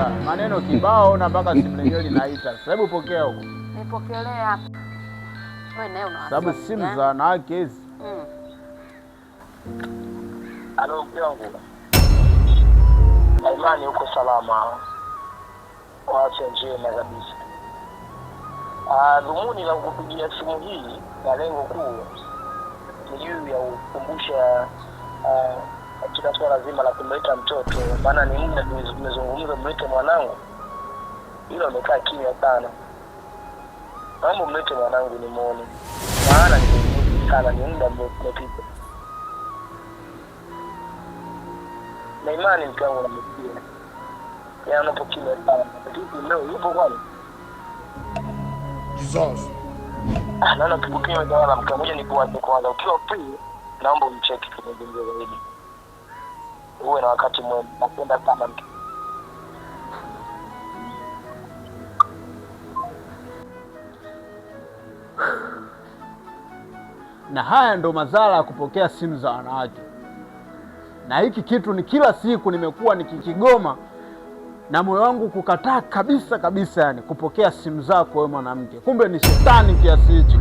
Sasa maneno kibao na mpaka simu lenyewe linaita. Sasa hebu pokea huko. Nipokelee hapa. Wewe naye una sababu simu za wanawake hizi. Halo mwanangu. Imani uko salama. Wacha njema kabisa. Dhumuni la kukupigia simu hii na lengo kuu ni juu ya kukumbusha katika swala zima la kumleta mtoto, maana ni muda tumezungumza mlete mwanangu, hilo amekaa kimya sana. Naomba mlete mwanangu nimuone, maana ni sana, ni muda umepita. Na Imani mke wangu namsikia yana hapo kimya sana, lakini leo yupo kwani Jesus. Naona tukupime dawa mke mmoja ni kuache kwanza. Ukiwa free naomba umcheki kwenye zaidi. Uwe na wakati mwema. Napenda sana mke. Na haya ndo madhara ya kupokea simu za wanawake. Na hiki kitu ni kila siku nimekuwa nikikigoma na moyo wangu kukataa kabisa kabisa, yani kupokea simu zako wewe mwanamke. Kumbe ni shetani kiasi hichi.